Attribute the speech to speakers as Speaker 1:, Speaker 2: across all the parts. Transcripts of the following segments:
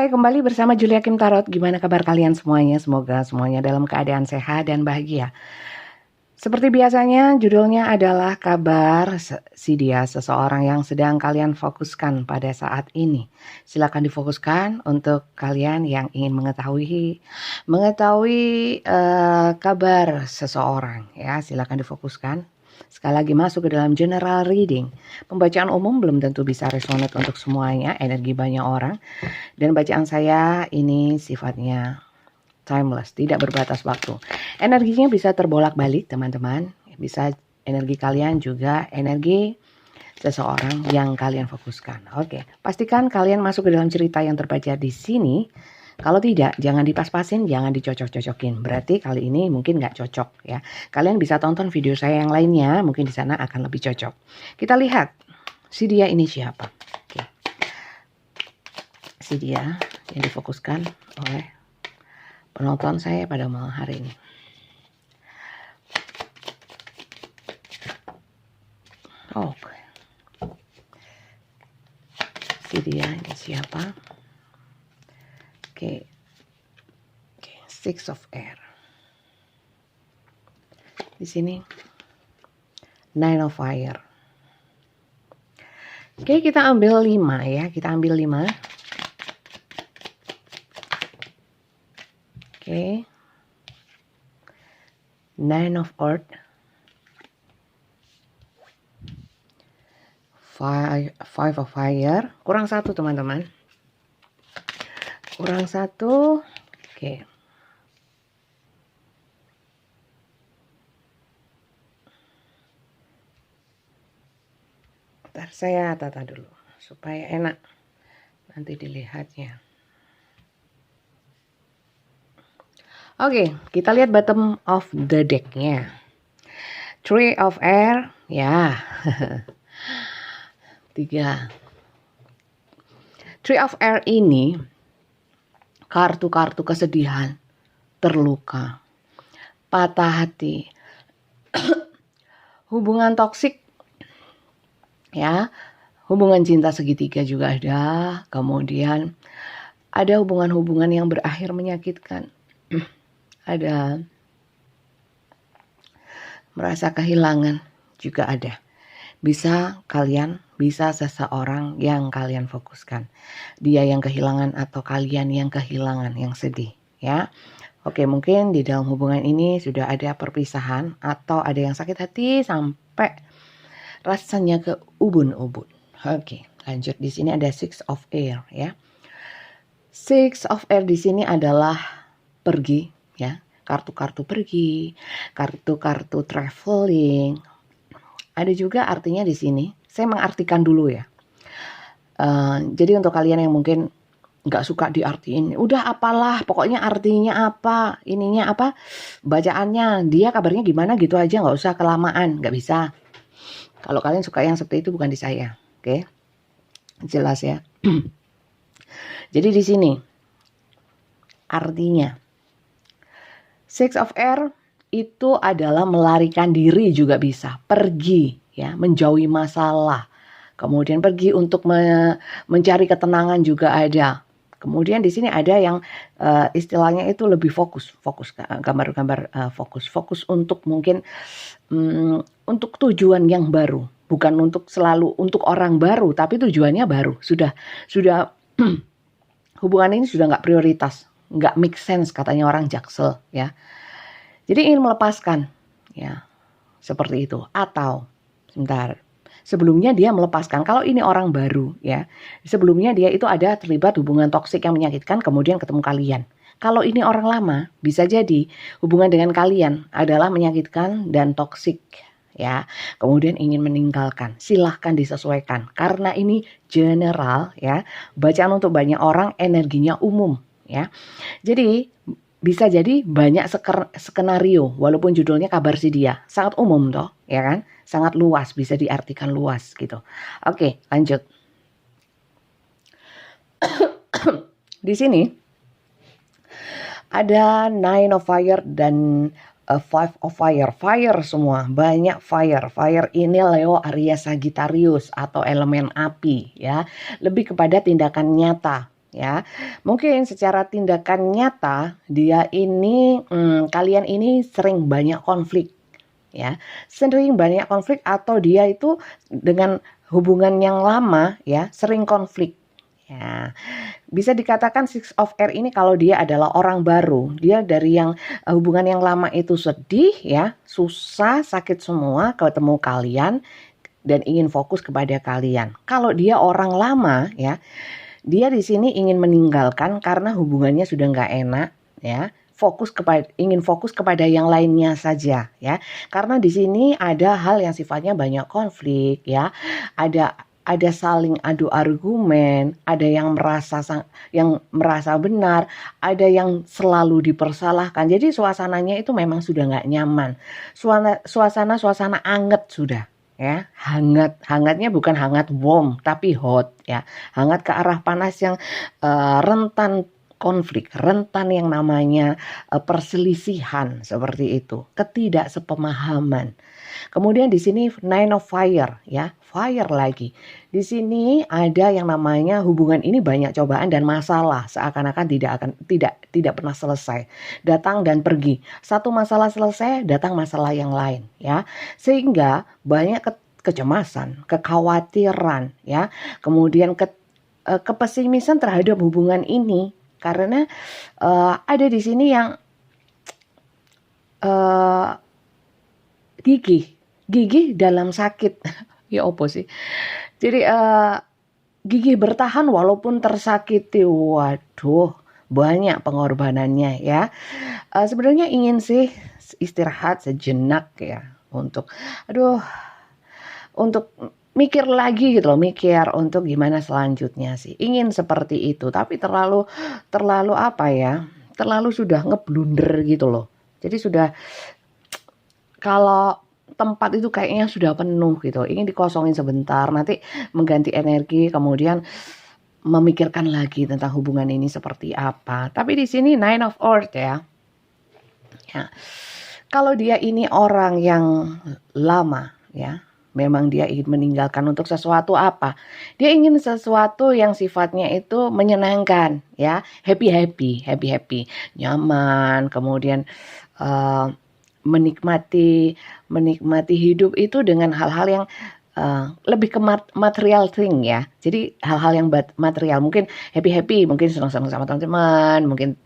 Speaker 1: Hai, kembali bersama Julia Kim Tarot. Gimana kabar kalian semuanya? Semoga semuanya dalam keadaan sehat dan bahagia. Seperti biasanya, judulnya adalah kabar si dia, seseorang yang sedang kalian fokuskan pada saat ini. Silakan difokuskan untuk kalian yang ingin mengetahui kabar seseorang. Ya, silakan difokuskan. Sekali lagi masuk ke dalam general reading. Pembacaan umum belum tentu bisa resonate untuk semuanya, energi banyak orang. Dan bacaan saya ini sifatnya timeless, tidak berbatas waktu. Energinya bisa terbolak-balik teman-teman. Bisa energi kalian juga energi seseorang yang kalian fokuskan. Oke, pastikan kalian masuk ke dalam cerita yang terbaca di sini. Kalau tidak, jangan dipas-pasin, jangan dicocok-cocokin. Berarti kali ini mungkin nggak cocok ya. Kalian bisa tonton video saya yang lainnya, mungkin di sana akan lebih cocok. Kita lihat si dia ini siapa. Oke. Si dia yang difokuskan oleh penonton saya pada malam hari ini. Oke. Si dia ini siapa? Oke. Six of Air. Di sini Nine of Fire. Oke, kita ambil 5 ya. Kita ambil 5. Oke. Nine of Earth. Five of Fire. Kurang 1 teman-teman. Kurang 1. Oke. Ntar saya tata dulu supaya enak nanti dilihatnya. Oke, kita lihat bottom of the deck-nya. Three of Air, ya. 3. Three of Air ini kartu-kartu kesedihan, terluka, patah hati, hubungan toksik, ya, hubungan cinta segitiga juga ada, kemudian ada hubungan-hubungan yang berakhir menyakitkan, ada merasa kehilangan juga ada. Bisa seseorang yang kalian fokuskan. Dia yang kehilangan atau kalian yang kehilangan, yang sedih, ya. Oke, mungkin di dalam hubungan ini sudah ada perpisahan atau ada yang sakit hati sampai rasanya ke ubun-ubun. Oke, lanjut. Di sini ada Six of Air, ya. Six of Air di sini adalah pergi, ya. Kartu-kartu pergi, kartu-kartu traveling. Ada juga artinya di sini. Saya mengartikan dulu ya. Jadi untuk kalian yang mungkin nggak suka diartiin, udah apalah, pokoknya artinya apa, ininya apa, bacaannya, dia kabarnya gimana gitu aja, nggak usah kelamaan, nggak bisa. Kalau kalian suka yang seperti itu bukan di saya, oke? Jelas ya. Jadi di sini artinya Six of Air itu adalah melarikan diri juga bisa, pergi ya, menjauhi masalah. Kemudian pergi untuk mencari ketenangan juga ada. Kemudian di sini ada yang istilahnya itu lebih fokus gambar-gambar fokus untuk mungkin untuk tujuan yang baru, bukan untuk selalu untuk orang baru, tapi tujuannya baru. Sudah hubungan ini sudah nggak prioritas, nggak make sense katanya orang Jaksel ya. Jadi ingin melepaskan, ya, seperti itu. Atau, sebentar, sebelumnya dia melepaskan. Kalau ini orang baru, ya, sebelumnya dia itu ada terlibat hubungan toksik yang menyakitkan, kemudian ketemu kalian. Kalau ini orang lama, bisa jadi hubungan dengan kalian adalah menyakitkan dan toksik, ya. Kemudian ingin meninggalkan. Silahkan disesuaikan. Karena ini general, ya. Bacaan untuk banyak orang, energinya umum, ya. Jadi bisa jadi banyak skenario, walaupun judulnya kabar si dia. Sangat umum toh, ya kan? Sangat luas, bisa diartikan luas gitu. Oke, lanjut. Di sini ada Nine of Fire dan Five of Fire. Fire semua, banyak fire. Fire ini Leo, Aries, Sagittarius atau elemen api ya. Lebih kepada tindakan nyata. ya. Mungkin secara tindakan nyata dia ini kalian ini sering banyak konflik, ya. Sering banyak konflik atau dia itu dengan hubungan yang lama ya sering konflik. Ya, bisa dikatakan Six of Air ini kalau dia adalah orang baru, dia dari yang hubungan yang lama itu sedih ya, susah, sakit semua ketemu kalian dan ingin fokus kepada kalian. Kalau dia orang lama ya, dia di sini ingin meninggalkan karena hubungannya sudah nggak enak ya. Ingin fokus kepada yang lainnya saja ya. Karena di sini ada hal yang sifatnya banyak konflik ya. Ada saling adu argumen, ada yang merasa benar, ada yang selalu dipersalahkan. Jadi suasananya itu memang sudah nggak nyaman. Suasana anget sudah. Ya, hangatnya bukan hangat warm tapi hot ya, hangat ke arah panas yang rentan konflik, rentan yang namanya perselisihan seperti itu, ketidaksepemahaman. Kemudian di sini Nine of Fire ya, fire lagi. Di sini ada yang namanya hubungan ini banyak cobaan dan masalah, seakan-akan tidak pernah selesai. Datang dan pergi. Satu masalah selesai, datang masalah yang lain ya. Sehingga banyak kecemasan, kekhawatiran ya. Kemudian kepesimisan terhadap hubungan ini karena ada di sini yang gigih dalam sakit. Ya opo sih. Jadi gigih bertahan walaupun tersakiti. Waduh, banyak pengorbanannya ya. Sebenarnya ingin sih istirahat sejenak ya untuk mikir lagi gitu loh, mikir untuk gimana selanjutnya sih. Ingin seperti itu, tapi terlalu apa ya? Terlalu sudah ngeblunder gitu loh. Jadi sudah kalau tempat itu kayaknya sudah penuh gitu, ingin dikosongin sebentar, nanti mengganti energi, kemudian memikirkan lagi tentang hubungan ini seperti apa. Tapi di sini Nine of Earth ya. Ya. Kalau dia ini orang yang lama ya, memang dia ingin meninggalkan untuk sesuatu apa? Dia ingin sesuatu yang sifatnya itu menyenangkan ya, happy, nyaman, kemudian menikmati hidup itu dengan hal-hal yang lebih ke material thing ya. Jadi hal-hal yang material, mungkin happy, mungkin senang-senang sama teman-teman, mungkin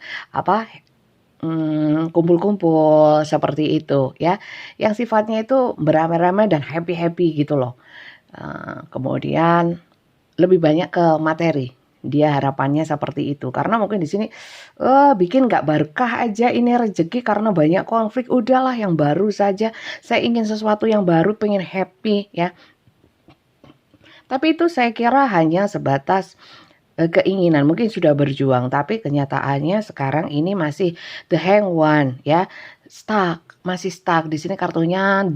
Speaker 1: kumpul-kumpul seperti itu ya. Yang sifatnya itu beramai-ramai dan happy gitu loh. Kemudian lebih banyak ke materi. Dia harapannya seperti itu karena mungkin di sini bikin nggak berkah aja ini rezeki karena banyak konflik, udahlah yang baru saja, saya ingin sesuatu yang baru, pengen happy ya. Tapi itu saya kira hanya sebatas keinginan, mungkin sudah berjuang tapi kenyataannya sekarang ini masih the hang one ya, masih stuck. Di sini kartunya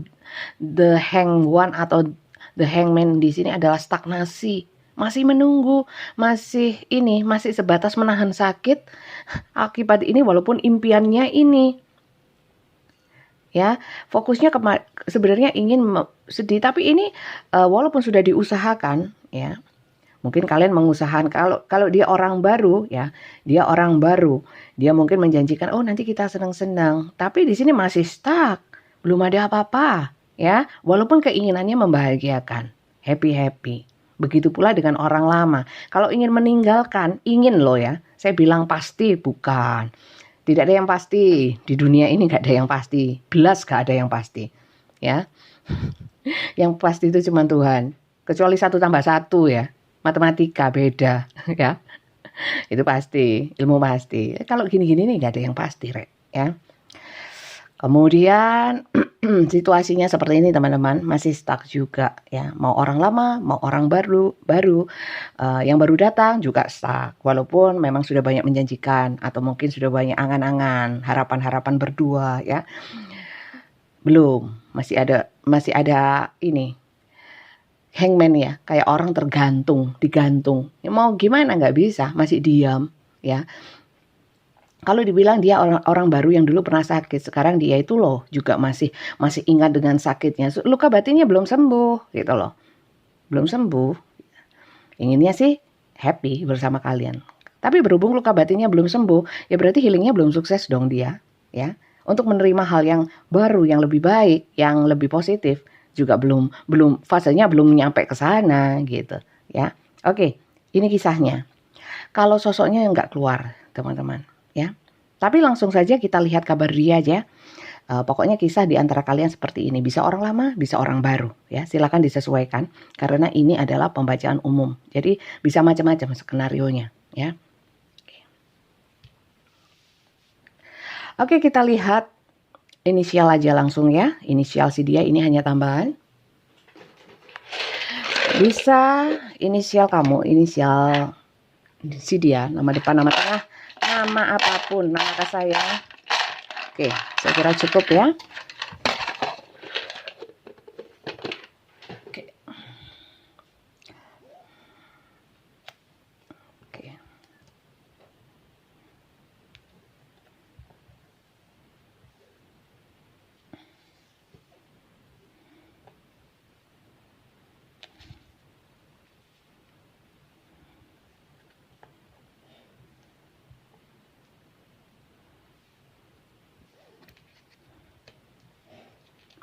Speaker 1: the hang one atau the hangman di sini adalah stagnasi. Masih menunggu, masih sebatas menahan sakit akibat ini walaupun impiannya ini. Ya, fokusnya sebenarnya ingin sedih, tapi ini walaupun sudah diusahakan ya. Mungkin kalian mengusahakan kalau dia orang baru ya, dia mungkin menjanjikan nanti kita senang-senang, tapi di sini masih stuck, belum ada apa-apa ya, walaupun keinginannya membahagiakan, happy. Begitu pula dengan orang lama. Kalau ingin meninggalkan, ingin loh ya. Saya bilang pasti bukan. Tidak ada yang pasti. Di dunia ini gak ada yang pasti. Belas gak ada yang pasti. Ya. Yang pasti itu cuma Tuhan. Kecuali 1 tambah 1 ya. Matematika beda. Ya. Itu pasti. Ilmu pasti. Kalau gini-gini nih gak ada yang pasti, Rek. Ya. Kemudian situasinya seperti ini teman-teman, masih stuck juga ya. Mau orang lama, mau orang baru, yang baru datang juga stuck. Walaupun memang sudah banyak menjanjikan atau mungkin sudah banyak angan-angan, harapan-harapan berdua ya. Belum, masih ada ini. Hangman ya, kayak orang digantung. Ya, mau gimana nggak bisa, masih diam ya. Kalau dibilang dia orang baru yang dulu pernah sakit, sekarang dia itu loh juga masih ingat dengan sakitnya. Luka batinnya belum sembuh gitu loh. Belum sembuh. Inginnya sih happy bersama kalian. Tapi berhubung luka batinnya belum sembuh, ya berarti healingnya belum sukses dong dia, ya. Untuk menerima hal yang baru, yang lebih baik, yang lebih positif juga belum fasenya belum nyampe ke sana gitu, ya. Oke, ini kisahnya. Kalau sosoknya nggak keluar, teman-teman, ya. Tapi langsung saja kita lihat kabar dia aja. Pokoknya kisah di antara kalian seperti ini. Bisa orang lama, bisa orang baru. Ya, silakan disesuaikan karena ini adalah pembacaan umum. Jadi bisa macam-macam skenarionya. Ya. Oke, kita lihat inisial aja langsung ya. Inisial si dia ini hanya tambahan. Bisa inisial kamu, inisial si dia, nama depan, nama tengah, nama apapun, nama kak saya. Oke, saya kira cukup ya. Oke. Oke.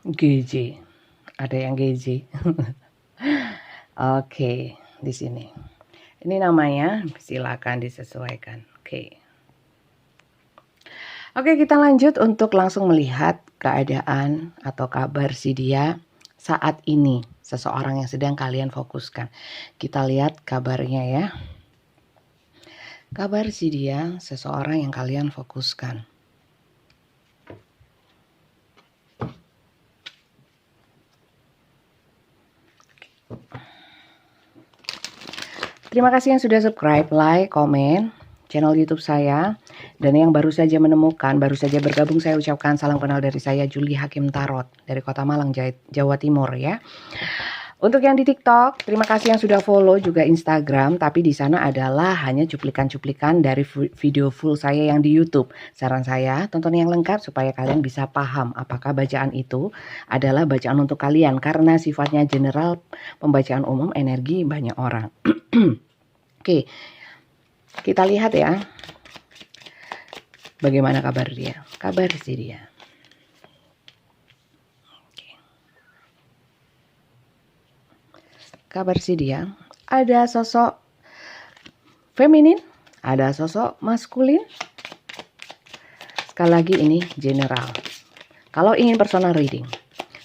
Speaker 1: GJ. Ada yang GJ. Oke, di sini. Ini namanya, silakan disesuaikan. Oke. Oke, kita lanjut untuk langsung melihat keadaan atau kabar si dia saat ini. Seseorang yang sedang kalian fokuskan. Kita lihat kabarnya ya. Kabar si dia, seseorang yang kalian fokuskan. Terima kasih yang sudah subscribe, like, komen channel YouTube saya. Dan yang baru saja menemukan, baru saja bergabung, saya ucapkan salam kenal dari saya, Julie Hakim Tarot dari Kota Malang, Jawa Timur ya. Untuk yang di TikTok, terima kasih yang sudah follow juga Instagram, tapi di sana adalah hanya cuplikan-cuplikan dari video full saya yang di YouTube. Saran saya, tonton yang lengkap supaya kalian bisa paham apakah bacaan itu adalah bacaan untuk kalian, karena sifatnya general, pembacaan umum, energi banyak orang. Oke, kita lihat ya, bagaimana kabar dia, kabar si dia. Kabar si dia, ada sosok feminin, ada sosok maskulin. Sekali lagi ini general. Kalau ingin personal reading,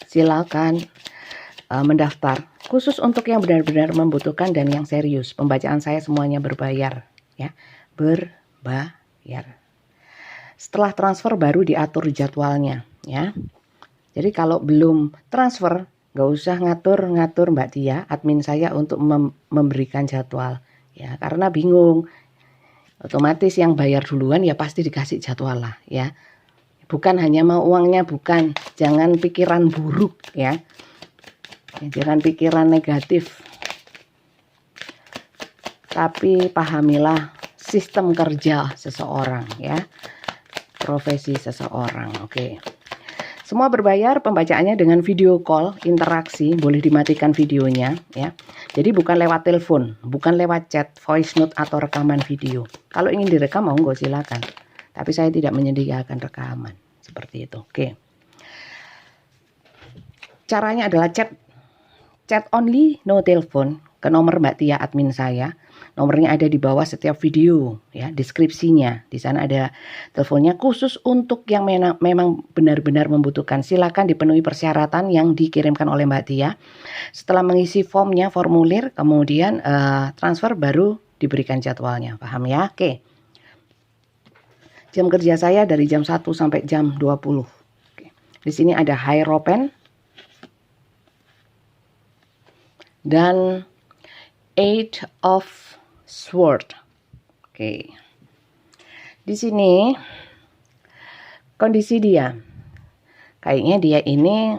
Speaker 1: silakan mendaftar. Khusus untuk yang benar-benar membutuhkan dan yang serius. Pembacaan saya semuanya berbayar, ya, berbayar. Setelah transfer baru diatur jadwalnya, ya. Jadi kalau belum transfer, gak usah ngatur-ngatur Mbak Tia, admin saya, untuk memberikan jadwal. Ya, karena bingung. Otomatis yang bayar duluan ya pasti dikasih jadwal lah ya. Bukan hanya mau uangnya, bukan. Jangan pikiran buruk ya. Jangan pikiran negatif. Tapi pahamilah sistem kerja seseorang ya. Profesi seseorang, oke. Semua berbayar, pembacaannya dengan video call, interaksi, boleh dimatikan videonya ya. Jadi bukan lewat telepon, bukan lewat chat, voice note atau rekaman video. Kalau ingin direkam monggo silakan. Tapi saya tidak menyediakan rekaman seperti itu. Oke. Caranya adalah chat only, no telepon, ke nomor Mbak Tia admin saya. Nomornya ada di bawah setiap video ya, deskripsinya. Di sana ada teleponnya khusus untuk yang memang benar-benar membutuhkan. Silakan dipenuhi persyaratan yang dikirimkan oleh Mbak Tia. Setelah mengisi formnya, formulir, kemudian transfer, baru diberikan jadwalnya. Paham ya? Oke. Jam kerja saya dari jam 1 sampai jam 20. Oke. Di sini ada Hierophant dan Eight of Sword. Oke. Di sini kondisi dia, kayaknya dia ini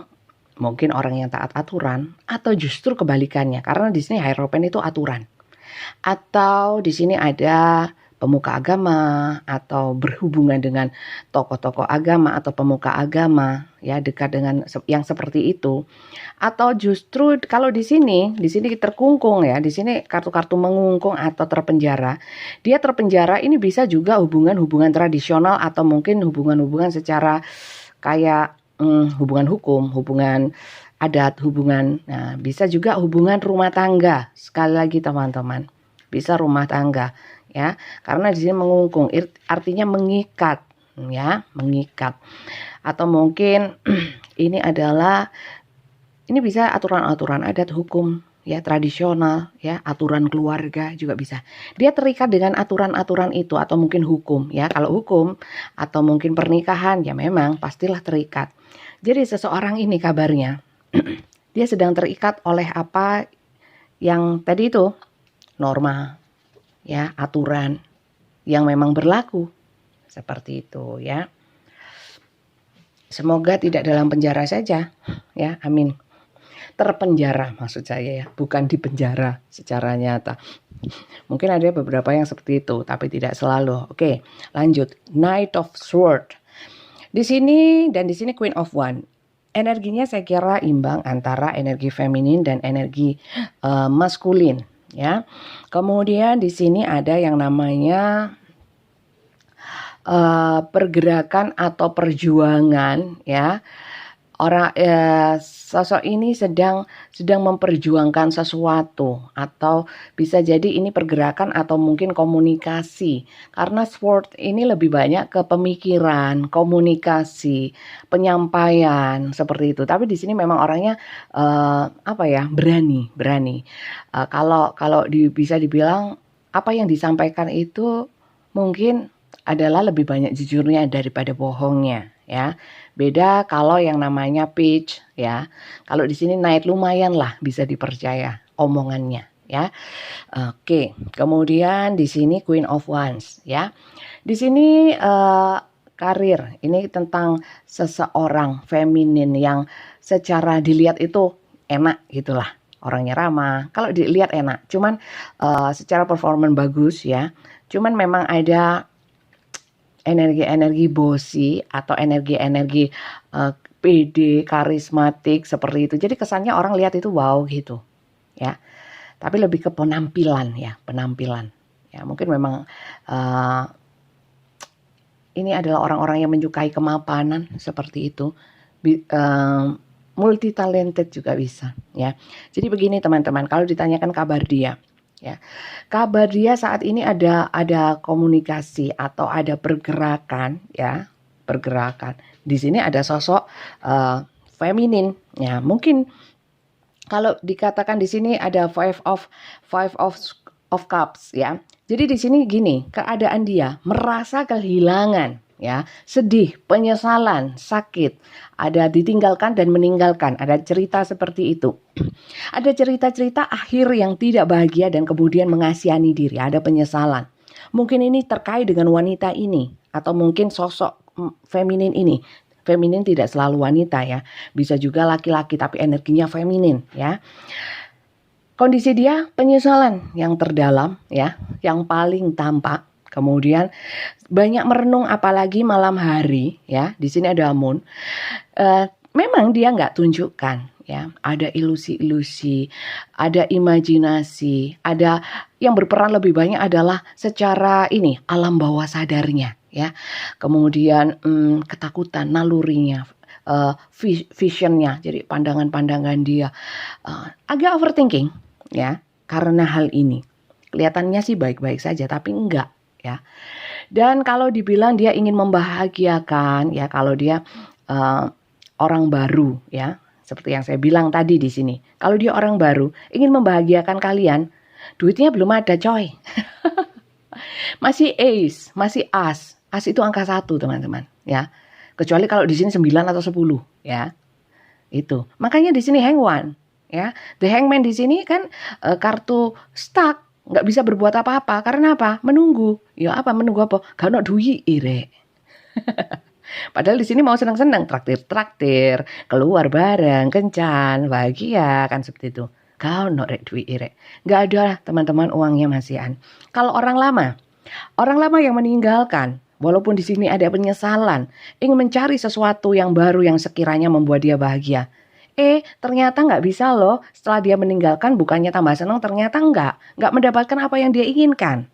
Speaker 1: mungkin orang yang taat aturan, atau justru kebalikannya, karena di sini Hierophant itu aturan. Atau di sini ada pemuka agama atau berhubungan dengan tokoh-tokoh agama atau pemuka agama, ya, dekat dengan yang seperti itu. Atau justru kalau di sini terkungkung, ya, di sini kartu-kartu mengungkung atau terpenjara. Dia terpenjara ini bisa juga hubungan-hubungan tradisional atau mungkin hubungan-hubungan secara kayak hubungan hukum, hubungan adat, nah, bisa juga hubungan rumah tangga. Sekali lagi teman-teman, bisa rumah tangga, ya, karena di sini mengungkung artinya mengikat, ya, mengikat. Atau mungkin ini bisa aturan-aturan adat, hukum, ya, tradisional, ya, aturan keluarga juga bisa. Dia terikat dengan aturan-aturan itu atau mungkin hukum, ya. Kalau hukum atau mungkin pernikahan, ya memang pastilah terikat. Jadi seseorang ini kabarnya dia sedang terikat oleh apa yang tadi itu, norma, ya, aturan yang memang berlaku seperti itu, ya. Semoga tidak dalam penjara saja, ya, amin. Terpenjara maksud saya, ya, bukan di penjara secara nyata. Mungkin ada beberapa yang seperti itu, tapi tidak selalu. Oke, lanjut. Knight of Sword. Di sini Queen of Wands. Energinya saya kira imbang antara energi feminin dan energi maskulin, ya. Kemudian di sini ada yang namanya pergerakan atau perjuangan, ya. Sosok ini sedang memperjuangkan sesuatu, atau bisa jadi ini pergerakan atau mungkin komunikasi, karena sword ini lebih banyak ke pemikiran, komunikasi, penyampaian seperti itu. Tapi di sini memang orangnya berani. Kalau bisa dibilang apa yang disampaikan itu mungkin adalah lebih banyak jujurnya daripada bohongnya, ya. Beda kalau yang namanya Page, ya. Kalau di sini Knight lumayan lah bisa dipercaya omongannya, ya. Oke, kemudian di sini Queen of Wands, ya. Di sini karir, ini tentang seseorang feminin yang secara dilihat itu enak gitulah. Orangnya ramah, kalau dilihat enak. Cuman secara performan bagus, ya. Cuman memang ada energi-energi bossy atau energi-energi pede, karismatik seperti itu. Jadi kesannya orang lihat itu wow gitu, ya. Tapi lebih ke penampilan, ya, penampilan. Ya, mungkin memang ini adalah orang-orang yang menyukai kemapanan seperti itu. Multi talented juga bisa, ya. Jadi begini teman-teman, kalau ditanyakan kabar dia, ya, kabar dia saat ini ada komunikasi atau ada pergerakan, ya, pergerakan. Di sini ada sosok feminin, ya. Mungkin kalau dikatakan di sini ada five of cups, ya. Jadi di sini gini, keadaan dia merasa kehilangan, ya, sedih, penyesalan, sakit, ada ditinggalkan dan meninggalkan, ada cerita seperti itu. Ada cerita-cerita akhir yang tidak bahagia dan kemudian mengasihani diri, ada penyesalan. Mungkin ini terkait dengan wanita ini atau mungkin sosok feminin ini. Feminin tidak selalu wanita, ya. Bisa juga laki-laki tapi energinya feminin, ya. Kondisi dia penyesalan yang terdalam, ya, yang paling tampak. Kemudian banyak merenung apalagi malam hari, ya. Di sini ada moon. Memang dia nggak tunjukkan, ya. Ada ilusi-ilusi, ada imajinasi, ada yang berperan lebih banyak adalah secara ini alam bawah sadarnya, ya. Kemudian ketakutan, nalurinya, visionnya, jadi pandangan-pandangan dia agak overthinking, ya, karena hal ini. Kelihatannya sih baik-baik saja, tapi enggak, ya. Dan kalau dibilang dia ingin membahagiakan, ya, kalau dia orang baru, ya, seperti yang saya bilang tadi di sini. Kalau dia orang baru ingin membahagiakan kalian, duitnya belum ada, coy. Masih ace, masih as. As itu angka 1, teman-teman, ya. Kecuali kalau di sini 9 atau 10, ya. Itu. Makanya di sini hangman, ya. The hangman di sini kan kartu stuck. Nggak bisa berbuat apa-apa. Karena apa? Menunggu. Ya apa? Menunggu apa? Gak ada duit, ire. Padahal di sini mau senang-senang. Traktir, keluar bareng, kencan, bahagia, kan seperti itu. Gak ada duit, ire. Gak ada teman-teman uangnya masihan. Kalau orang lama, Orang lama yang meninggalkan, walaupun di sini ada penyesalan, ingin mencari sesuatu yang baru yang sekiranya membuat dia bahagia. Ternyata nggak bisa loh. Setelah dia meninggalkan, bukannya tambah senang, ternyata nggak mendapatkan apa yang dia inginkan.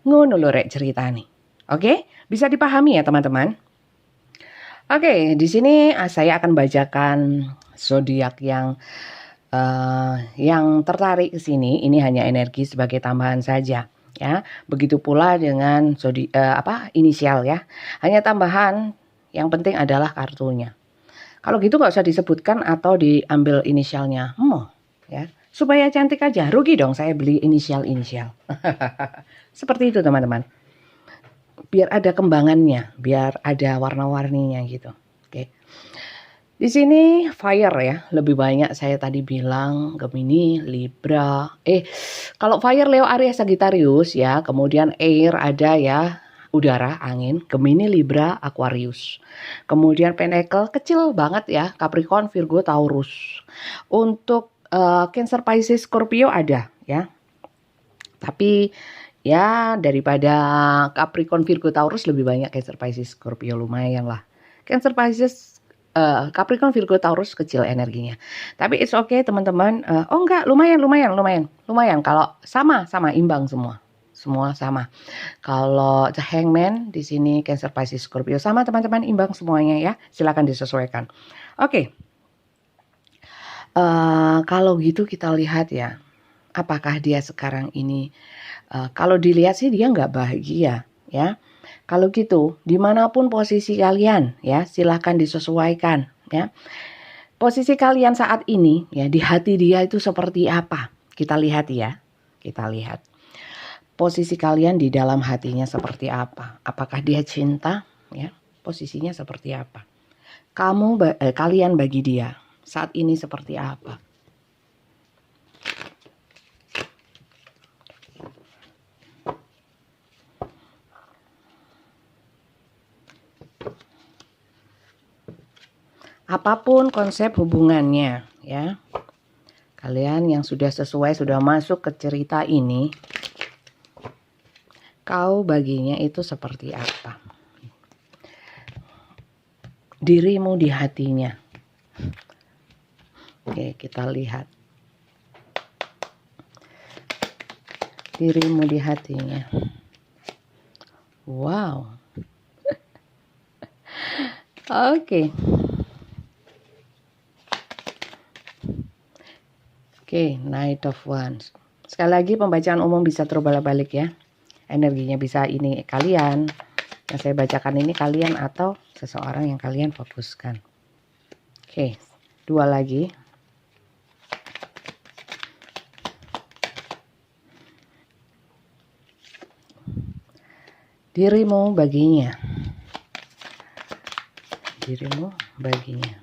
Speaker 1: Ngono lho rek cerita nih. Oke, bisa dipahami ya teman-teman. Oke, di sini saya akan bacakan zodiak yang tertarik ke sini. Ini hanya energi sebagai tambahan saja. Ya, begitu pula dengan inisial ya. Hanya tambahan, yang penting adalah kartunya. Kalau gitu nggak usah disebutkan atau diambil inisialnya. Ya, supaya cantik aja. Rugi dong saya beli inisial. Seperti itu teman-teman. Biar ada kembangannya, biar ada warna-warninya gitu. Oke. Di sini fire ya, lebih banyak saya tadi bilang Gemini, Libra. Kalau fire Leo, Aries, Sagittarius ya, kemudian air ada ya, udara, angin, Gemini, Libra, Aquarius. Kemudian Pentacle kecil banget ya, Capricorn, Virgo, Taurus. Untuk Cancer, Pisces, Scorpio ada ya. Tapi ya daripada Capricorn, Virgo, Taurus lebih banyak Cancer, Pisces, Scorpio, lumayan lah. Cancer, Pisces, Capricorn, Virgo, Taurus kecil energinya. Tapi it's okay teman-teman. Enggak, lumayan. Kalau sama imbang semua. Semua sama. Kalau The Hangman di sini Cancer, Pisces, Scorpio sama teman-teman, imbang semuanya ya. Silakan disesuaikan. Oke. Kalau gitu kita lihat ya. Apakah dia sekarang ini kalau dilihat sih dia nggak bahagia ya. Kalau gitu, dimanapun posisi kalian ya, silahkan disesuaikan ya. Posisi kalian saat ini ya, di hati dia itu seperti apa? Kita lihat ya, kita lihat. Posisi kalian di dalam hatinya seperti apa? Apakah dia cinta ya? Posisinya seperti apa? Kalian bagi dia saat ini seperti apa? Apapun konsep hubungannya ya. Kalian yang sudah sesuai, sudah masuk ke cerita ini, kau baginya itu seperti apa? Dirimu di hatinya. Oke, kita lihat. Dirimu di hatinya. Wow. Oke. Oke, Knight of Wands. Sekali lagi pembacaan umum bisa terbalik-balik ya. Energinya bisa ini kalian, yang saya bacakan ini kalian atau seseorang yang kalian fokuskan. Oke, dua lagi. Dirimu baginya. Dirimu baginya.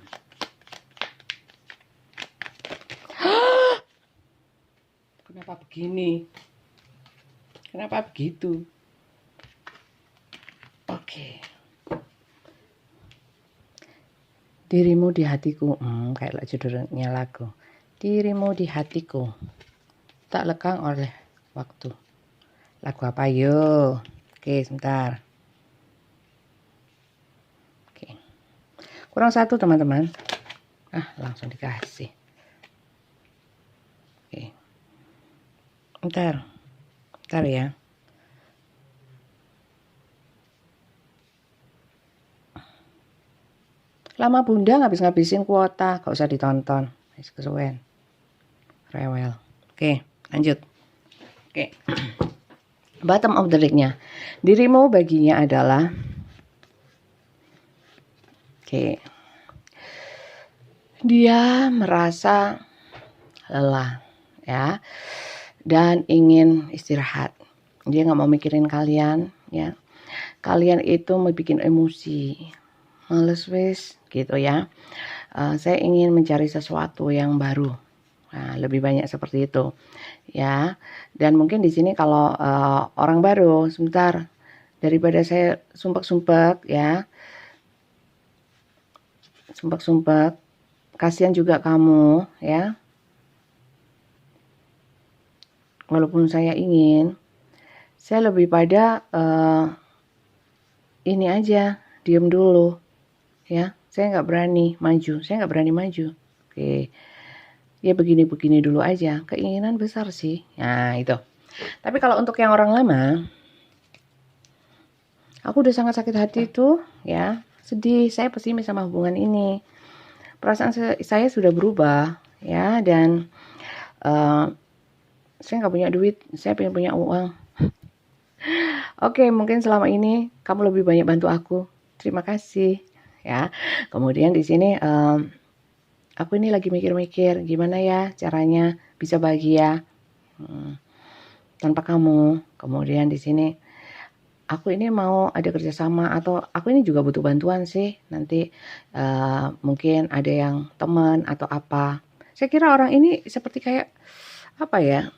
Speaker 1: Kenapa begini? Kenapa begitu? Oke. Dirimu di hatiku. Kayak judulnya lagu. Dirimu di hatiku. Tak lekang oleh waktu. Lagu apa yo? Oke, sebentar. Oke. Kurang satu teman-teman. Langsung dikasih. Oke. Bentar ya. Lama bunda ngabis-ngabisin kuota, gak usah ditonton. Kesuwen. Rewel. Oke, lanjut. Oke. Bottom of the deck-nya. Dirimu baginya adalah dia merasa lelah ya. Dan ingin istirahat. Dia nggak mau mikirin kalian ya. Kalian itu mau bikin emosi, males wis gitu ya. Saya ingin mencari sesuatu yang baru. Nah, lebih banyak seperti itu ya. Dan mungkin di sini kalau orang baru, sebentar, daripada saya sumpek-sumpek ya, sumpek-sumpek, kasihan juga kamu ya. Walaupun saya ingin, Saya lebih pada ini aja, diem dulu, ya. Saya nggak berani maju. Oke, ya begini-begini dulu aja. Keinginan besar sih. Nah itu. Tapi kalau untuk yang orang lama, aku udah sangat sakit hati tuh, ya. Sedih, saya pesimis sama hubungan ini. Perasaan saya sudah berubah, ya. Dan saya nggak punya duit, saya pengen punya uang. Oke, mungkin selama ini kamu lebih banyak bantu aku. Terima kasih, ya. Kemudian di sini aku ini lagi mikir-mikir gimana ya caranya bisa bahagia tanpa kamu. Kemudian di sini aku ini mau ada kerjasama atau aku ini juga butuh bantuan sih. Nanti mungkin ada yang teman atau apa. Saya kira orang ini seperti kayak apa ya?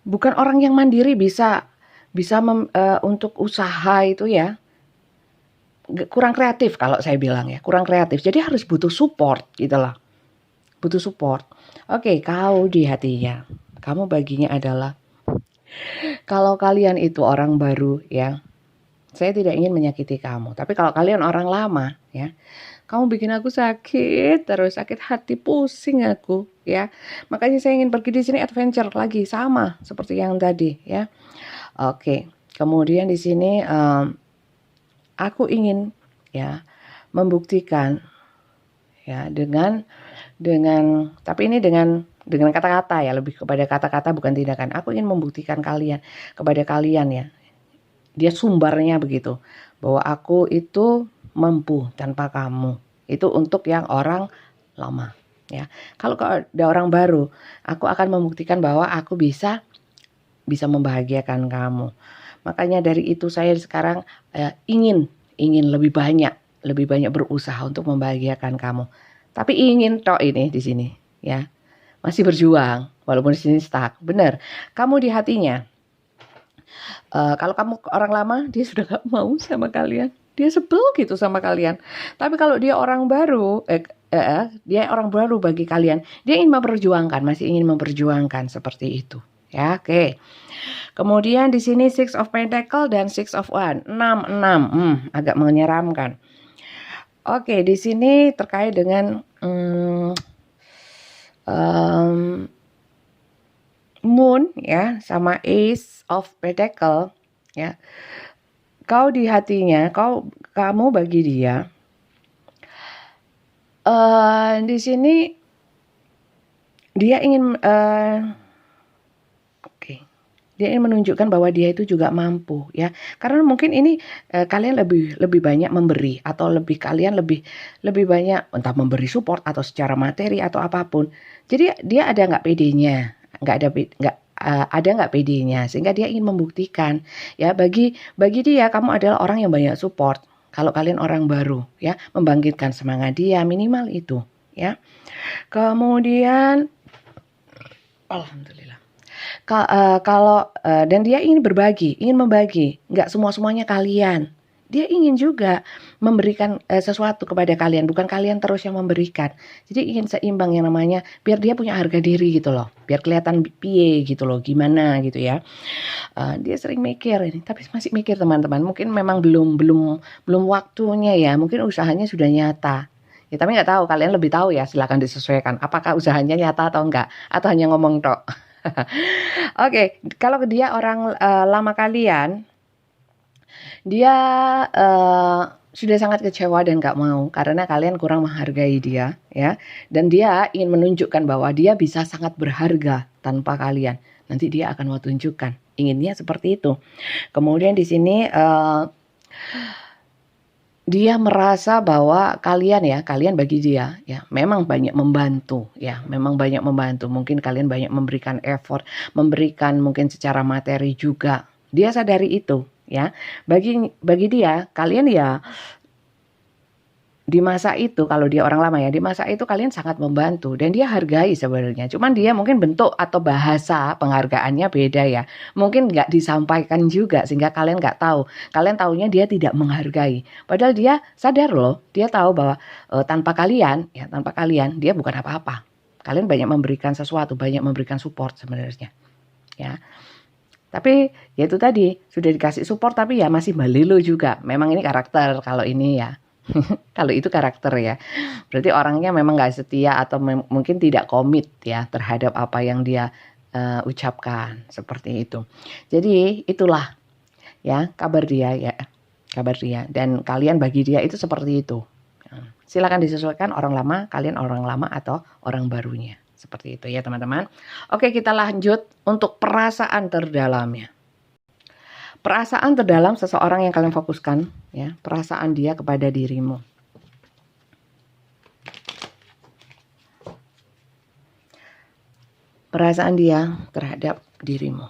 Speaker 1: Bukan orang yang mandiri bisa untuk usaha itu ya. Kurang kreatif kalau saya bilang ya, kurang kreatif. Jadi harus butuh support gitu loh. Butuh support. Oke, kau di hatinya. Kamu baginya adalah kalau kalian itu orang baru ya. Saya tidak ingin menyakiti kamu, tapi kalau kalian orang lama ya, kamu bikin aku sakit terus, sakit hati, pusing aku ya. Makanya saya ingin pergi di sini adventure lagi sama seperti yang tadi ya. Oke. Kemudian di sini aku ingin ya membuktikan ya dengan tapi ini dengan kata-kata ya, lebih kepada kata-kata bukan tindakan. Aku ingin membuktikan kepada kalian ya. Dia sumbernya begitu, bahwa aku itu mampu tanpa kamu. Itu untuk yang orang lama ya. Kalau ada orang baru, aku akan membuktikan bahwa aku bisa membahagiakan kamu. Makanya dari itu saya sekarang ingin lebih banyak berusaha untuk membahagiakan kamu. Tapi ingin tok ini di sini ya. Masih berjuang walaupun di sini stuck. Benar. Kamu di hatinya. Kalau kamu orang lama, dia sudah gak mau sama kalian. Dia sebel gitu sama kalian. Tapi kalau dia orang baru, dia orang baru bagi kalian, dia ingin masih ingin memperjuangkan seperti itu. Ya, oke. Kemudian di sini Six of Pentacle dan Six of Wands, 6, agak menyeramkan. Oke, di sini terkait dengan Moon ya sama Ace of Pentacle ya. Kau di hatinya, kamu bagi dia. Di sini dia ingin dia ingin menunjukkan bahwa dia itu juga mampu ya. Karena mungkin ini kalian lebih banyak memberi atau kalian lebih banyak entah memberi support atau secara materi atau apapun. Jadi dia ada nggak pedenya? Ada nggak PD-nya sehingga dia ingin membuktikan ya bagi dia kamu adalah orang yang banyak support. Kalau kalian orang baru ya, membangkitkan semangat dia minimal itu ya. Kemudian alhamdulillah. Dan dia ingin membagi, nggak semuanya kalian. Dia ingin juga memberikan sesuatu kepada kalian, bukan kalian terus yang memberikan. Jadi ingin seimbang yang namanya, biar dia punya harga diri gitu loh, biar kelihatan piye gitu loh, gimana gitu ya. Dia sering mikir ini, tapi masih mikir teman-teman. Mungkin memang belum waktunya ya, mungkin usahanya sudah nyata. Ya, tapi nggak tahu, kalian lebih tahu ya, silakan disesuaikan. Apakah usahanya nyata atau enggak, atau hanya ngomong tok. Oke, kalau dia orang lama kalian, dia sudah sangat kecewa dan gak mau karena kalian kurang menghargai dia ya. Dan dia ingin menunjukkan bahwa dia bisa sangat berharga tanpa kalian. Nanti dia akan mau tunjukkan. Inginnya seperti itu. Kemudian di sini dia merasa bahwa kalian bagi dia ya memang banyak membantu ya, mungkin kalian banyak memberikan effort, memberikan mungkin secara materi juga, dia sadari itu ya. Bagi dia kalian ya di masa itu, kalau dia orang lama ya, di masa itu kalian sangat membantu dan dia hargai sebenarnya. Cuman dia mungkin bentuk atau bahasa penghargaannya beda ya. Mungkin nggak disampaikan juga sehingga kalian nggak tahu. Kalian taunya dia tidak menghargai. Padahal dia sadar loh, dia tahu bahwa tanpa kalian dia bukan apa-apa. Kalian banyak memberikan sesuatu, banyak memberikan support sebenarnya. Ya. Tapi ya itu tadi, sudah dikasih support tapi ya masih balelo juga. Memang ini karakter kalau ini ya. Kalau itu karakter ya. Berarti orangnya memang nggak setia atau mungkin tidak komit ya terhadap apa yang dia ucapkan seperti itu. Jadi itulah ya kabar dia ya. Kabar dia dan kalian bagi dia itu seperti itu. Silakan disesuaikan orang lama, kalian orang lama atau orang barunya. Seperti itu ya teman-teman. Oke, kita lanjut untuk perasaan terdalamnya. Perasaan terdalam seseorang yang kalian fokuskan ya, perasaan dia kepada dirimu. Perasaan dia terhadap dirimu.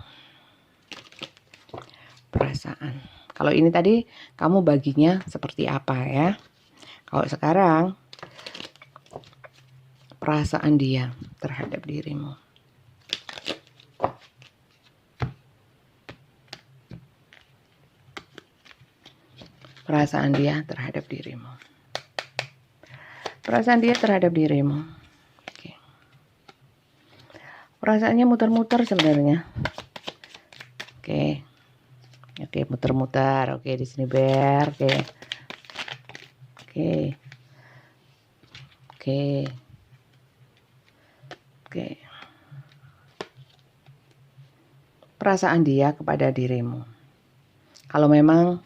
Speaker 1: Perasaan. Kalau ini tadi kamu baginya seperti apa ya? Kalau sekarang perasaan dia terhadap dirimu. Perasaan dia terhadap dirimu. Perasaan dia terhadap dirimu. Oke. Perasaannya muter-muter sebenarnya. Oke. Oke, muter-muter. Oke, di sini ber. Oke. Oke. Oke. Oke. Perasaan dia kepada dirimu. Kalau memang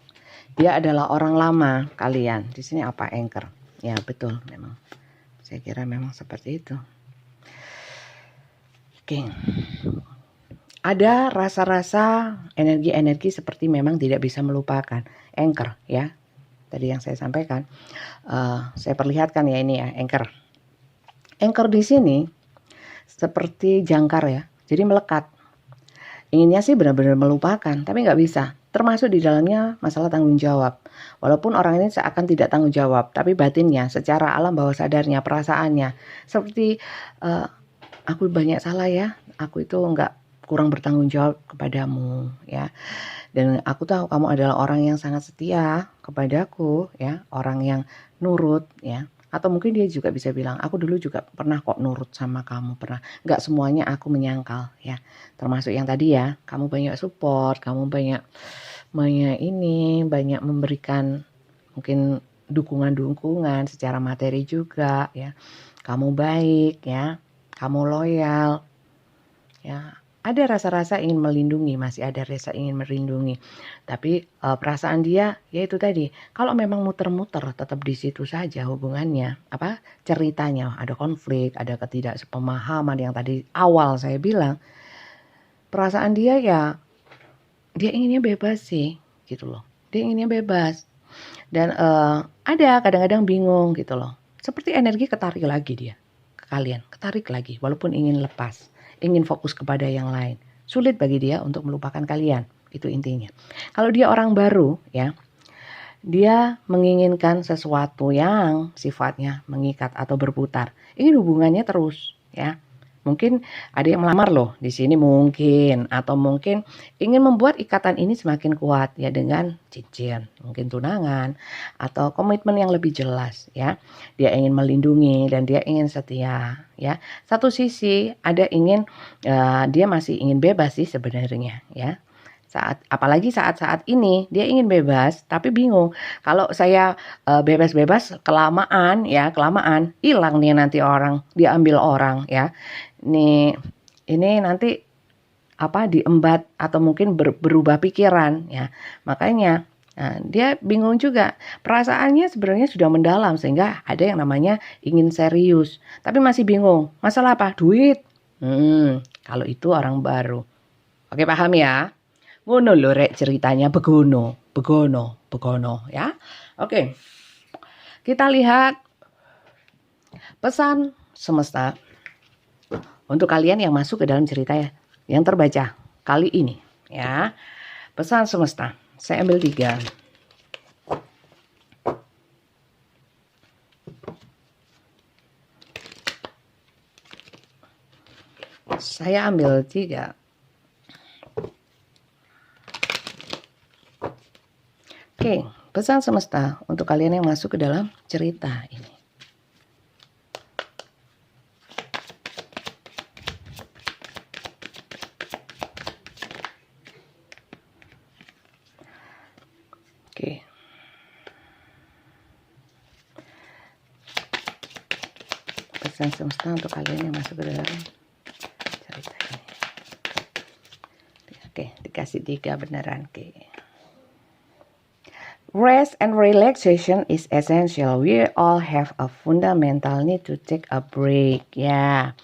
Speaker 1: dia adalah orang lama kalian. Di sini apa? Anchor. Ya, betul memang. Saya kira memang seperti itu. Oke. Ada rasa-rasa energi-energi seperti memang tidak bisa melupakan. Anchor ya. Tadi yang saya sampaikan. Saya perlihatkan ya ini ya, anchor. Anchor di sini seperti jangkar ya. Jadi melekat. Inginnya sih benar-benar melupakan, tapi nggak bisa. Termasuk di dalamnya masalah tanggung jawab. Walaupun orang ini seakan tidak tanggung jawab, tapi batinnya, secara alam bawah sadarnya, perasaannya. Seperti, aku banyak salah ya, aku itu nggak kurang bertanggung jawab kepadamu ya. Dan aku tahu kamu adalah orang yang sangat setia kepadaku ya, orang yang nurut ya. Atau mungkin dia juga bisa bilang, aku dulu juga pernah kok nurut sama kamu, pernah. Nggak semuanya aku menyangkal ya. Termasuk yang tadi ya, kamu banyak support, kamu banyak memberikan mungkin dukungan-dukungan secara materi juga ya. Kamu baik ya, kamu loyal ya. Ada rasa-rasa ingin melindungi, masih ada rasa ingin melindungi. Tapi perasaan dia yaitu tadi, kalau memang muter-muter tetap di situ saja hubungannya, ceritanya, ada konflik, ada ketidaksepemahaman yang tadi awal saya bilang. Perasaan dia ya, dia inginnya bebas sih, gitu loh. Dia inginnya bebas. Dan ada kadang-kadang bingung gitu loh. Seperti energi ketarik lagi dia ke kalian, ketarik lagi walaupun ingin lepas. Ingin fokus kepada yang lain. Sulit bagi dia untuk melupakan kalian. Itu intinya. Kalau dia orang baru ya, dia menginginkan sesuatu yang sifatnya mengikat atau berputar. Ingin hubungannya terus ya. Mungkin ada yang melamar loh di sini mungkin, atau mungkin ingin membuat ikatan ini semakin kuat ya dengan cincin, mungkin tunangan atau komitmen yang lebih jelas ya. Dia ingin melindungi dan dia ingin setia ya. Satu sisi ada ingin dia masih ingin bebas sih sebenarnya ya. Apalagi saat-saat ini dia ingin bebas tapi bingung. Kalau saya bebas-bebas kelamaan hilang nih nanti orang, diambil orang ya. Ini nanti diembat atau mungkin berubah pikiran ya. Makanya dia bingung juga. Perasaannya sebenarnya sudah mendalam sehingga ada yang namanya ingin serius, tapi masih bingung. Masalah apa? Duit. Kalau itu orang baru. Oke, paham ya? Ngono lho rek ceritanya begono ya. Oke. Kita lihat pesan semesta untuk kalian yang masuk ke dalam cerita ya, yang terbaca kali ini ya. Pesan semesta. Saya ambil 3. Saya ambil 3. Oke, pesan semesta untuk kalian yang masuk ke dalam cerita ini. Oke. Pesan semesta untuk kalian yang masuk ke dalam cerita ini. Oke, dikasih 3 beneran. Oke. Rest and relaxation is essential. We all have a fundamental need to take a break. Ya,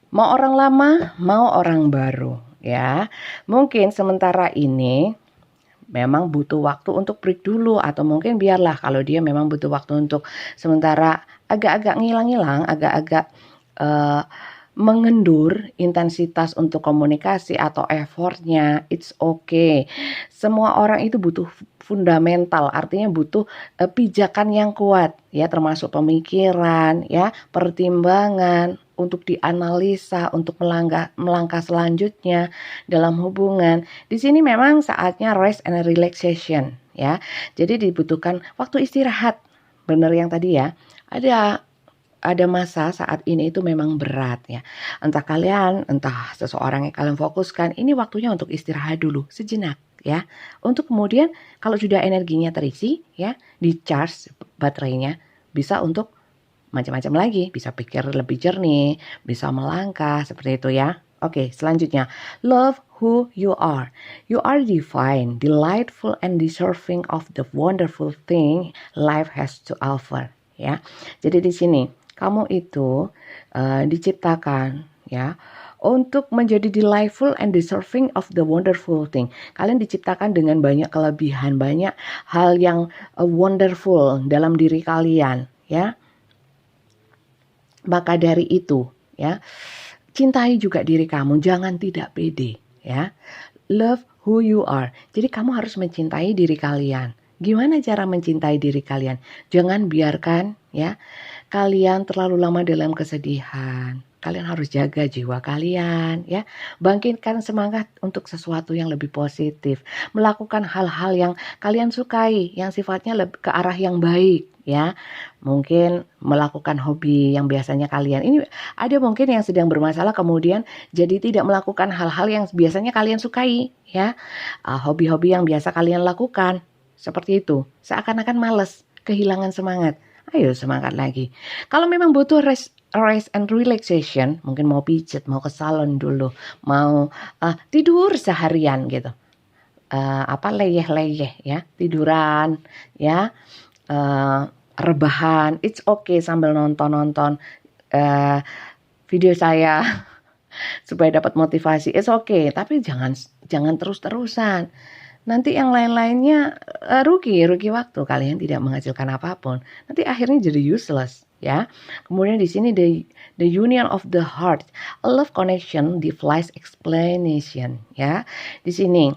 Speaker 1: mau orang lama, mau orang baru. Ya, mungkin sementara ini memang butuh waktu untuk break dulu, atau mungkin biarlah kalau dia memang butuh waktu untuk sementara agak-agak ngilang-ngilang, agak-agak mengendur intensitas untuk komunikasi atau effortnya, it's okay. Semua orang itu butuh fundamental, artinya butuh pijakan yang kuat, ya, termasuk pemikiran, ya, pertimbangan untuk dianalisa, untuk melangkah selanjutnya dalam hubungan. Di sini memang saatnya rest and relaxation, ya. Jadi dibutuhkan waktu istirahat. Benar yang tadi ya. Ada masa saat ini itu memang berat, ya. Entah kalian, entah seseorang yang kalian fokuskan, ini waktunya untuk istirahat dulu sejenak, ya. Untuk kemudian kalau sudah energinya terisi, ya, di-charge baterainya, bisa untuk macam-macam lagi, bisa pikir lebih jernih, bisa melangkah seperti itu, ya. Oke, selanjutnya, love who you are. You are divine, delightful, and deserving of the wonderful thing life has to offer, ya. Jadi di sini kamu itu diciptakan, ya, untuk menjadi delightful and deserving of the wonderful thing. Kalian diciptakan dengan banyak kelebihan, banyak hal yang wonderful dalam diri kalian, ya. Maka dari itu, ya, cintai juga diri kamu, jangan tidak pede, ya. Love who you are. Jadi kamu harus mencintai diri kalian. Gimana cara mencintai diri kalian? Jangan biarkan, ya, kalian terlalu lama dalam kesedihan. Kalian harus jaga jiwa kalian, ya. Bangkitkan semangat untuk sesuatu yang lebih positif. Melakukan hal-hal yang kalian sukai, yang sifatnya lebih ke arah yang baik, ya. Mungkin melakukan hobi yang biasanya kalian. Ini ada mungkin yang sedang bermasalah kemudian jadi tidak melakukan hal-hal yang biasanya kalian sukai, ya. Hobi-hobi yang biasa kalian lakukan. Seperti itu. Seakan-akan males, kehilangan semangat. Ayo semangat lagi. Kalau memang butuh rest and relaxation, mungkin mau pijet, mau ke salon dulu, mau tidur seharian gitu. Leyeh-leyeh, ya, tiduran, ya, rebahan, it's okay sambil nonton video saya supaya dapat motivasi, it's okay. Tapi jangan terus-terusan. Nanti yang lain-lainnya rugi waktu, kalian tidak menghasilkan apapun. Nanti akhirnya jadi useless, ya. Kemudian di sini the union of the heart, a love connection defies explanation, ya. Di sini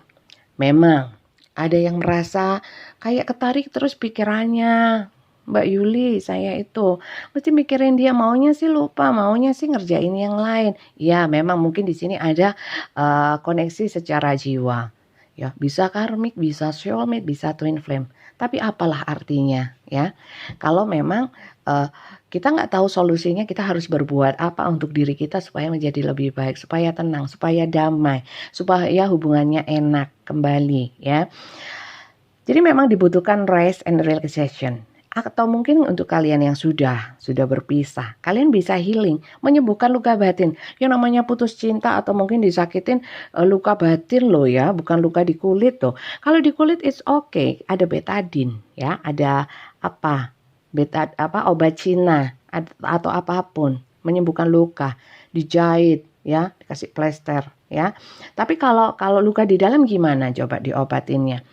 Speaker 1: memang ada yang merasa kayak ketarik terus pikirannya. Mbak Yuli, saya itu mesti mikirin dia, maunya sih lupa, maunya sih ngerjain yang lain. Ya, memang mungkin di sini ada koneksi secara jiwa. Ya, bisa karmik, bisa soulmate, bisa twin flame. Tapi apalah artinya, ya? Kalau memang kita nggak tahu solusinya, kita harus berbuat apa untuk diri kita supaya menjadi lebih baik, supaya tenang, supaya damai, supaya hubungannya enak kembali, ya. Jadi memang dibutuhkan rest and relaxation. Atau mungkin untuk kalian yang sudah berpisah, kalian bisa healing, menyembuhkan luka batin. Yang namanya putus cinta atau mungkin disakitin, luka batin loh, ya, bukan luka di kulit loh. Kalau di kulit it's okay, ada betadine, ya, ada obat Cina atau apapun menyembuhkan luka, dijahit, ya, dikasih plester, ya. Tapi kalau luka di dalam gimana coba diobatinnya?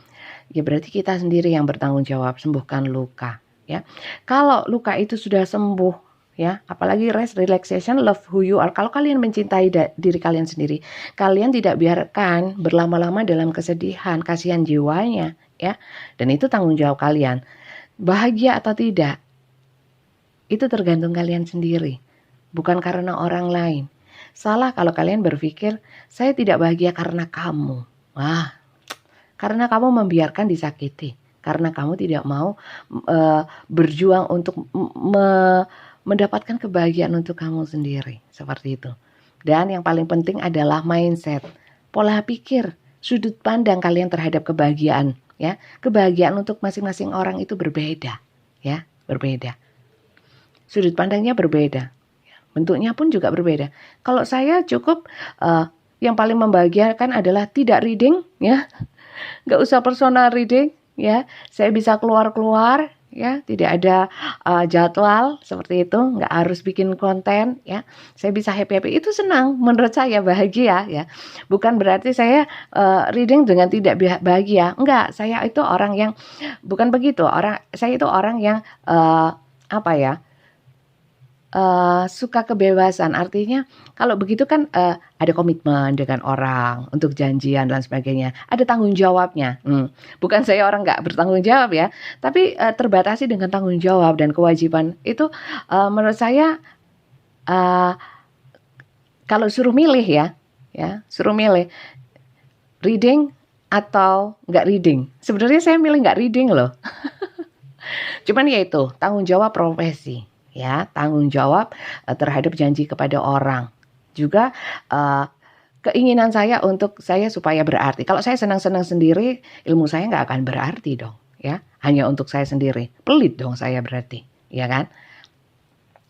Speaker 1: Ya berarti kita sendiri yang bertanggung jawab sembuhkan luka. Ya, kalau luka itu sudah sembuh, ya, apalagi rest, relaxation, love who you are. Kalau kalian mencintai diri kalian sendiri, kalian tidak biarkan berlama-lama dalam kesedihan, kasihan jiwanya, ya. Dan itu tanggung jawab kalian. Bahagia atau tidak, itu tergantung kalian sendiri, bukan karena orang lain. Salah kalau kalian berpikir saya tidak bahagia karena kamu. Wah, karena kamu membiarkan disakiti. Karena kamu tidak mau berjuang untuk mendapatkan kebahagiaan untuk kamu sendiri. Seperti itu. Dan yang paling penting adalah mindset. Pola pikir, sudut pandang kalian terhadap kebahagiaan ya. Kebahagiaan untuk masing-masing orang itu berbeda, ya, berbeda. Sudut pandangnya berbeda, bentuknya pun juga berbeda. Kalau saya cukup yang paling membahagiakan adalah tidak reading, ya, nggak usah personal reading, ya. Saya bisa keluar-keluar, ya, tidak ada jadwal seperti itu, nggak harus bikin konten, ya. Saya bisa happy-happy, itu senang, menurut saya bahagia, ya. Bukan berarti saya reading dengan tidak bahagia, enggak. Saya itu orang yang bukan begitu. Saya itu orang yang apa ya? Suka kebebasan, artinya kalau begitu kan ada komitmen dengan orang untuk janjian dan sebagainya, ada tanggung jawabnya. Bukan saya orang nggak bertanggung jawab ya, tapi terbatasi dengan tanggung jawab dan kewajiban itu menurut saya kalau suruh milih ya suruh milih reading atau nggak reading. Sebenarnya saya milih nggak reading loh. Cuman ya itu tanggung jawab profesi. Ya, tanggung jawab terhadap janji kepada orang. Juga keinginan saya untuk saya supaya berarti. Kalau saya senang-senang sendiri, ilmu saya nggak akan berarti dong, ya. Hanya untuk saya sendiri. Pelit dong saya berarti, ya kan?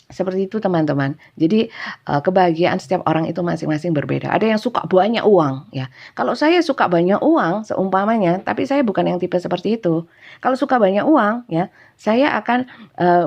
Speaker 1: Seperti itu teman-teman. Jadi kebahagiaan setiap orang itu masing-masing berbeda. Ada yang suka banyak uang, ya. Kalau saya suka banyak uang seumpamanya, tapi saya bukan yang tipe seperti itu. Kalau suka banyak uang, ya, saya akan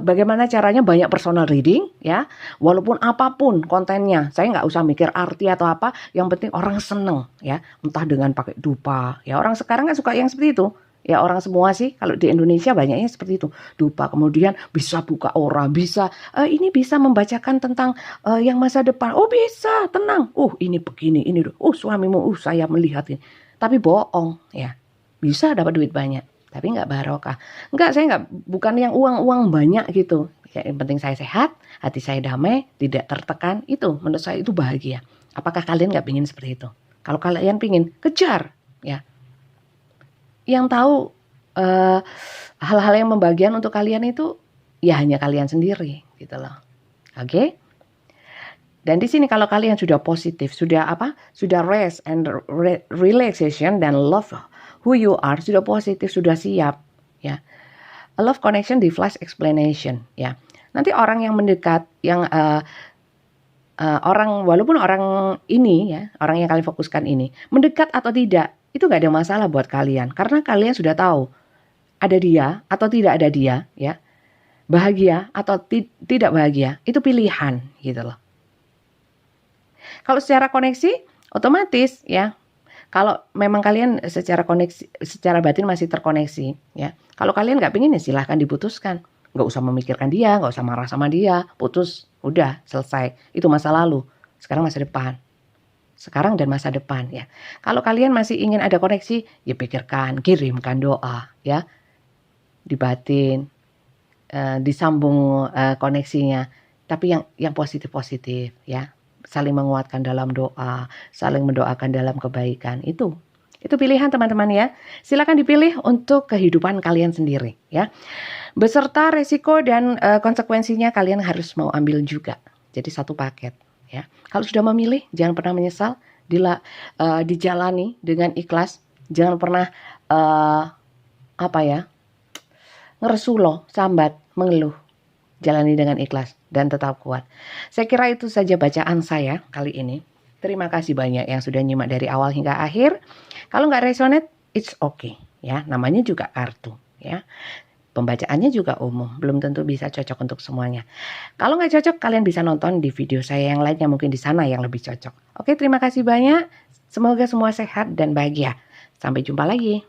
Speaker 1: bagaimana caranya banyak personal reading, ya. Walaupun apapun kontennya, saya nggak usah mikir arti atau apa. Yang penting orang seneng, ya. Entah dengan pakai dupa, ya. Orang sekarang kan suka yang seperti itu. Ya orang semua sih, kalau di Indonesia banyaknya seperti itu. Dupa, kemudian bisa buka aura, bisa ini bisa membacakan tentang yang masa depan. Oh bisa, tenang. Ini begini, ini. Suamimu, saya melihat ini. Tapi bohong, ya. Bisa dapat duit banyak, tapi nggak barokah. Saya nggak, bukan yang uang banyak gitu. Ya, yang penting saya sehat, hati saya damai, tidak tertekan. Itu menurut saya itu bahagia. Apakah kalian nggak pingin seperti itu? Kalau kalian pingin, kejar, ya. Yang tahu hal-hal yang membahagiakan untuk kalian itu ya hanya kalian sendiri gitu loh. Oke? Dan di sini kalau kalian sudah positif, sudah rest and relaxation dan love who you are, sudah positif, sudah siap, ya. A love connection di flash explanation, ya. Nanti orang yang mendekat, yang orang, walaupun orang ini, ya, orang yang kalian fokuskan ini mendekat atau tidak, itu gak ada masalah buat kalian. Karena kalian sudah tahu ada dia atau tidak ada dia, ya. Bahagia atau tidak bahagia, itu pilihan gitu loh. Kalau secara koneksi, otomatis ya. Kalau memang kalian secara koneksi, secara batin masih terkoneksi, ya. Kalau kalian gak pingin ya silahkan diputuskan. Gak usah memikirkan dia, gak usah marah sama dia, putus, udah selesai. Itu masa lalu, sekarang masa depan. Sekarang dan masa depan, ya. Kalau kalian masih ingin ada koneksi, ya pikirkan, kirimkan doa, ya. Di batin, disambung koneksinya. Tapi yang positif-positif, ya. Saling menguatkan dalam doa, saling mendoakan dalam kebaikan. Itu pilihan teman-teman ya. Silakan dipilih untuk kehidupan kalian sendiri, ya. Beserta resiko dan konsekuensinya kalian harus mau ambil juga. Jadi satu paket. Ya, kalau sudah memilih, jangan pernah menyesal, dijalani dengan ikhlas, jangan pernah ngeresulo, sambat, mengeluh, jalani dengan ikhlas dan tetap kuat. Saya kira itu saja bacaan saya kali ini. Terima kasih banyak yang sudah nyimak dari awal hingga akhir. Kalau nggak resonate, it's okay, ya. Namanya juga kartu, ya. Pembacaannya juga umum, belum tentu bisa cocok untuk semuanya. Kalau nggak cocok, kalian bisa nonton di video saya yang lainnya, mungkin di sana yang lebih cocok. Oke, terima kasih banyak. Semoga semua sehat dan bahagia. Sampai jumpa lagi.